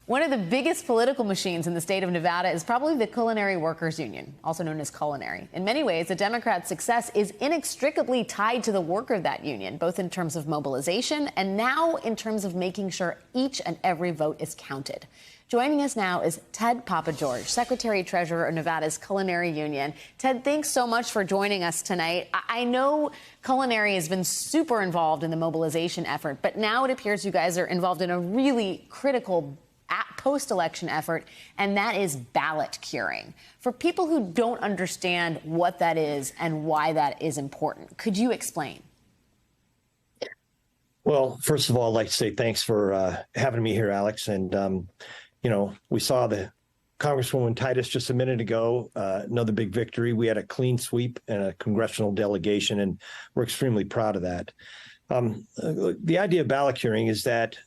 One of the biggest political machines in the state of Nevada is probably the Culinary Workers Union, also known as Culinary. In many ways, the Democrats' success is inextricably tied to the work of that union, both in terms of mobilization and now in terms of making sure each and every vote is counted. Joining us now is Ted Papageorge, Secretary-Treasurer of Nevada's Culinary Union. Ted, thanks so much for joining us tonight. I know Culinary has been super involved in the mobilization effort, but now it appears you guys are involved in a really critical post-election effort, and that is ballot curing. For people who don't understand what that is and why that is important, could you explain? Well, first of all, I'd like to say thanks for having me here, Alex. And, we saw the Congresswoman Titus just a minute ago, another big victory. We had a clean sweep and a congressional delegation, and we're extremely proud of that. The idea of ballot curing is that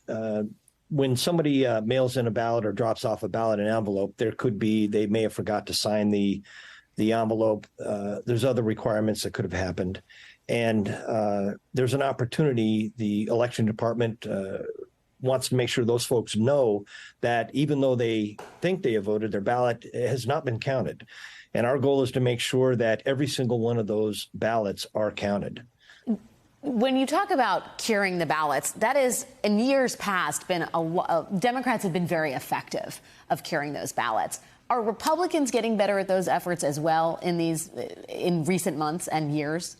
when somebody mails in a ballot or drops off a ballot in an envelope, they may have forgot to sign the envelope. There's other requirements that could have happened. And there's an opportunity. The election department wants to make sure those folks know that even though they think they have voted, their ballot has not been counted. And our goal is to make sure that every single one of those ballots are counted. When you talk about curing the ballots, that is, in years past, Democrats have been very effective of curing those ballots. Are Republicans getting better at those efforts as well in recent months and years?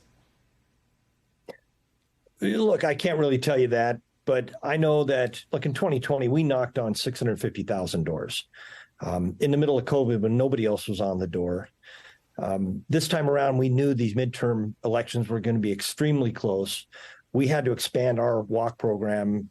Look, I can't really tell you that, but I know that, in 2020, we knocked on 650,000 doors in the middle of COVID when nobody else was on the door. This time around, we knew these midterm elections were going to be extremely close. We had to expand our walk program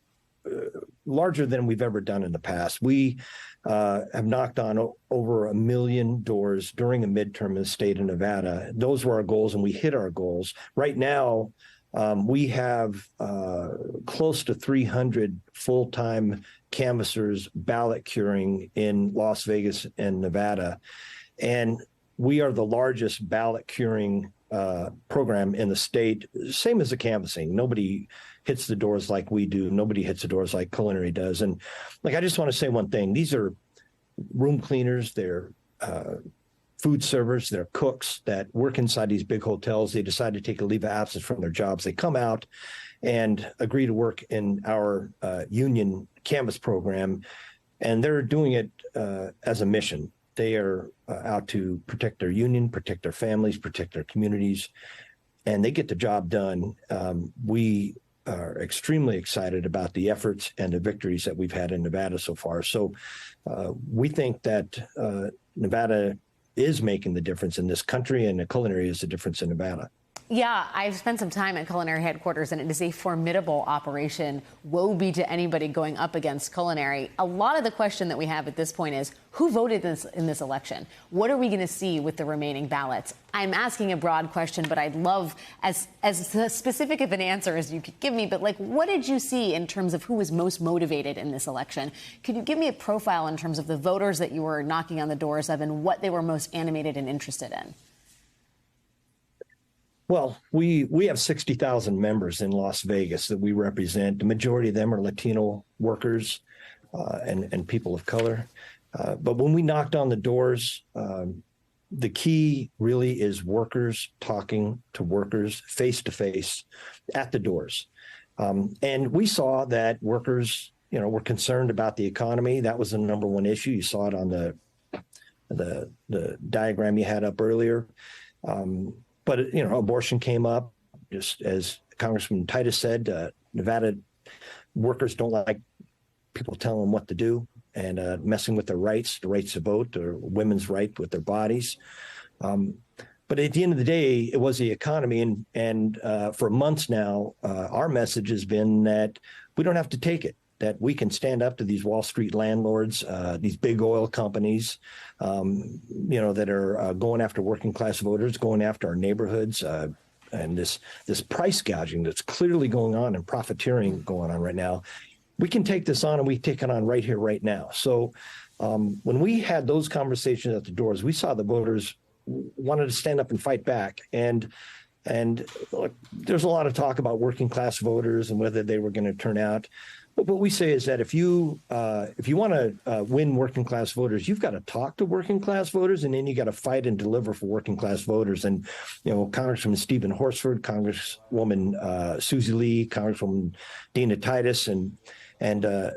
larger than we've ever done in the past. We have knocked on over 1 million doors during a midterm in the state of Nevada. Those were our goals, and we hit our goals. Right now, we have close to 300 full-time canvassers ballot curing in Las Vegas and Nevada. And we are the largest ballot curing program in the state, same as the canvassing. Nobody hits the doors like we do. Nobody hits the doors like Culinary does. And I just want to say one thing. These are room cleaners. They're food servers. They're cooks that work inside these big hotels. They decide to take a leave of absence from their jobs. They come out and agree to work in our union canvas program, and they're doing it as a mission. They are out to protect their union, protect their families, protect their communities, and they get the job done. We are extremely excited about the efforts and the victories that we've had in Nevada so far. So we think that Nevada is making the difference in this country, and the Culinary is the difference in Nevada. Yeah, I've spent some time at Culinary headquarters, and it is a formidable operation. Woe be to anybody going up against Culinary. A lot of the question that we have at this point is, who voted in this election? What are we going to see with the remaining ballots? I'm asking a broad question, but I'd love as specific of an answer as you could give me. But what did you see in terms of who was most motivated in this election? Could you give me a profile in terms of the voters that you were knocking on the doors of and what they were most animated and interested in? Well, we have 60,000 members in Las Vegas that we represent. The majority of them are Latino workers and people of color. But when we knocked on the doors, the key really is workers talking to workers face to face at the doors. And we saw that workers, were concerned about the economy. That was the number one issue. You saw it on the diagram you had up earlier. But, abortion came up, just as Congressman Titus said. Nevada workers don't like people telling them what to do and messing with their rights, the rights to vote, or women's right with their bodies. But at the end of the day, it was the economy. And for months now, our message has been that we don't have to take it, that we can stand up to these Wall Street landlords, these big oil companies, that are going after working class voters, going after our neighborhoods, and this price gouging that's clearly going on and profiteering going on right now. We can take this on, and we take it on right here, right now. So when we had those conversations at the doors, we saw the voters wanted to stand up and fight back. And look, there's a lot of talk about working class voters and whether they were going to turn out. What we say is that if you want to win working class voters, you've got to talk to working class voters, and then you got to fight and deliver for working class voters. And Congressman Stephen Horsford, Congresswoman Susie Lee, Congresswoman Dina Titus, and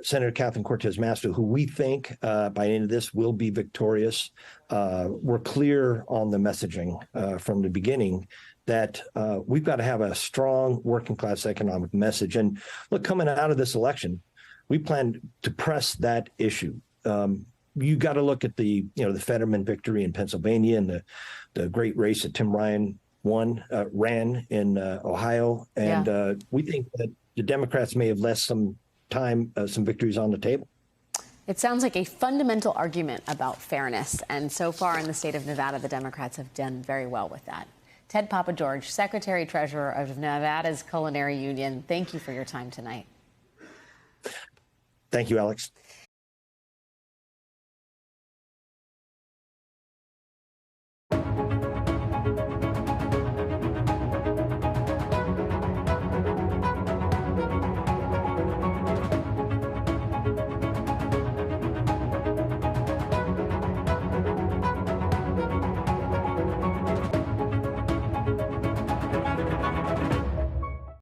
Senator Catherine Cortez Masto, who we think by the end of this will be victorious. We're clear on the messaging from the beginning that we've got to have a strong working class economic message. And look, coming out of this election, we plan to press that issue. You got to look at the Fetterman victory in Pennsylvania and the great race that Tim Ryan ran in Ohio. And we think that the Democrats may have left some victories on the table. It sounds like a fundamental argument about fairness. And so far in the state of Nevada, the Democrats have done very well with that. Ted Papageorge, Secretary Treasurer of Nevada's Culinary Union, thank you for your time tonight. Thank you, Alex.